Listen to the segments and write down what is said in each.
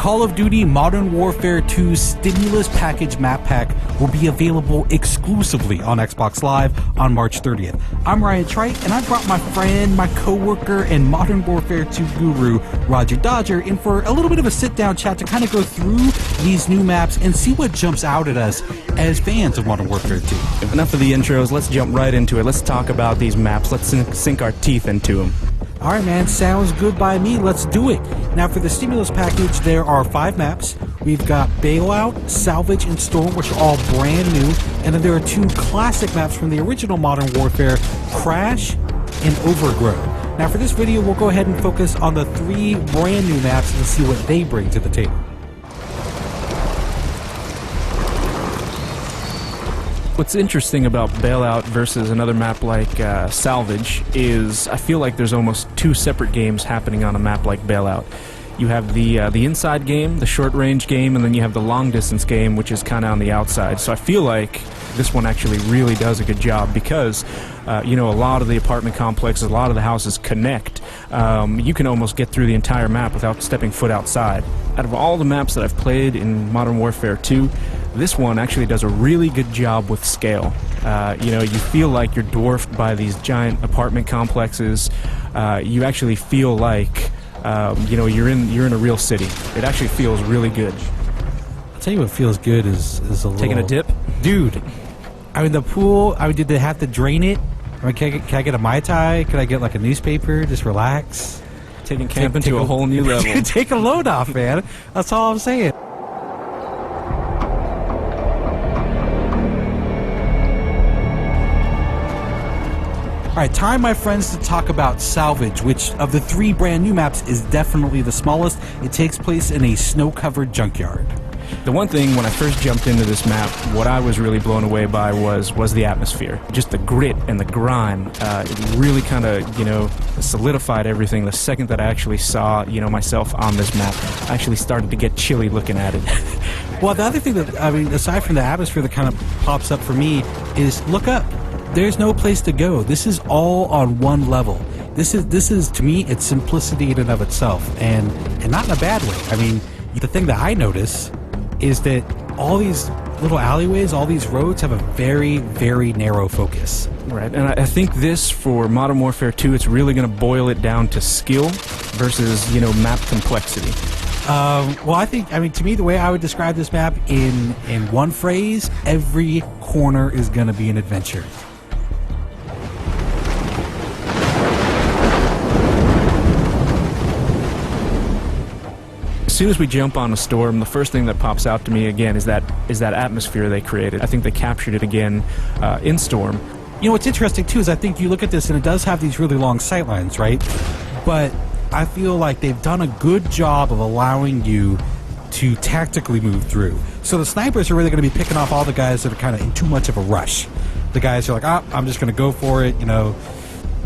Call of Duty Modern Warfare 2 Stimulus Package Map Pack will be available exclusively on Xbox Live on March 30th. I'm Ryan Trite, and I brought my friend, my co-worker, and Modern Warfare 2 guru, Roger Dodger, in for a little bit of a sit-down chat to kind of go through these new maps and see what jumps out at us as fans of Modern Warfare 2. Enough of the intros, let's jump right into it. Let's talk about these maps. Let's sink our teeth into them. All right, man, sounds good by me. Let's do it. Now, for the Stimulus Package, there are 5 maps. We've got Bailout, Salvage, and Storm, which are all brand new. And then there are 2 classic maps from the original Modern Warfare, Crash and Overgrow. Now, for this video, we'll go ahead and focus on the 3 brand new maps and see what they bring to the table. What's interesting about Bailout versus another map like Salvage is I feel like there's almost 2 separate games happening on a map like Bailout. You have the inside game, the short-range game, and then you have the long-distance game, which is kind of on the outside. So I feel like this one actually really does a good job because, a lot of the apartment complexes, a lot of the houses connect. You can almost get through the entire map without stepping foot outside. Out of all the maps that I've played in Modern Warfare 2, this one actually does a really good job with scale. You feel like you're dwarfed by these giant apartment complexes. You actually feel like you're in a real city. It actually feels really good. I'll tell you what feels good is a little... Taking a dip? Dude, I mean, the pool, did they have to drain it? I mean, can I get a Mai Tai? Could I get like a newspaper? Just relax? Taking camping to a whole new level. Take a load off, man. That's all I'm saying. All right, time, my friends, to talk about Salvage, which of the 3 brand new maps is definitely the smallest. It takes place in a snow-covered junkyard. The one thing when I first jumped into this map, what I was really blown away by was the atmosphere. Just the grit and the grime. It really kind of, solidified everything. The second that I actually saw, myself on this map, I actually started to get chilly looking at it. Well, the other thing that, aside from the atmosphere that kind of pops up for me is look up. There's no place to go. This is all on one level. This is to me, it's simplicity in and of itself, and not in a bad way. I mean, the thing that I notice is that all these little alleyways, all these roads have a very, very narrow focus. Right, and I think this, for Modern Warfare 2, it's really going to boil it down to skill versus, map complexity. To me, the way I would describe this map in one phrase, every corner is going to be an adventure. As soon as we jump on a Storm, the first thing that pops out to me again is that atmosphere they created. I think they captured it again in Storm. What's interesting too is I think you look at this and it does have these really long sightlines, right? But I feel like they've done a good job of allowing you to tactically move through. So the snipers are really going to be picking off all the guys that are kind of in too much of a rush. The guys are like, I'm just going to go for it,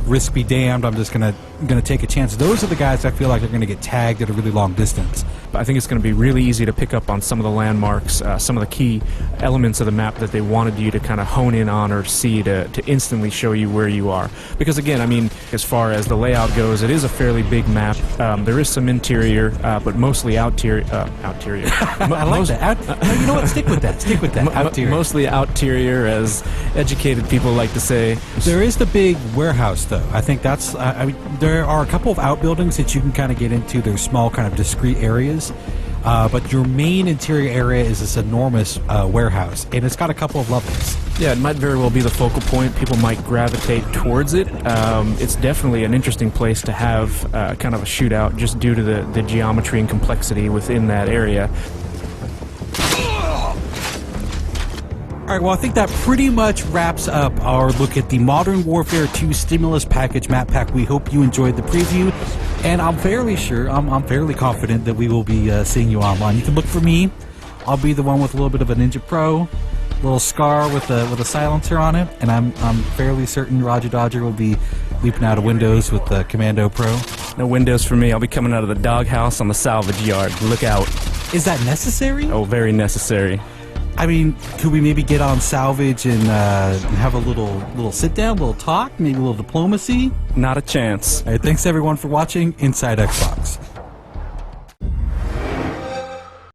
risk be damned, I'm just gonna take a chance. Those are the guys I feel like are going to get tagged at a really long distance. I think it's going to be really easy to pick up on some of the landmarks, some of the key elements of the map that they wanted you to kind of hone in on or see to instantly show you where you are. Because again, as far as the layout goes, it is a fairly big map. There is some interior, but mostly outerior. I like that. No, you know what? Stick with that. Outerior. Mostly outerior, as educated people like to say. There is the big warehouse, though. I think that's... there are a couple of outbuildings that you can kind of get into. They're small, kind of discrete areas. But your main interior area is this enormous warehouse, and it's got a couple of levels. Yeah, it might very well be the focal point. People might gravitate towards it. It's definitely an interesting place to have kind of a shootout just due to the geometry and complexity within that area. All right, well, I think that pretty much wraps up our look at the Modern Warfare 2 Stimulus Package Map Pack. We hope you enjoyed the preview, and I'm fairly sure, I'm fairly confident that we will be seeing you online. You can look for me. I'll be the one with a little bit of a Ninja Pro, little scar with a silencer on it, and I'm fairly certain Roger Dodger will be leaping out of windows with the Commando Pro. No windows for me. I'll be coming out of the doghouse on the salvage yard. Look out. Is that necessary? Oh, very necessary. Could we maybe get on Salvage and have a little sit down, a little talk, maybe a little diplomacy? Not a chance. All right, thanks everyone for watching Inside Xbox.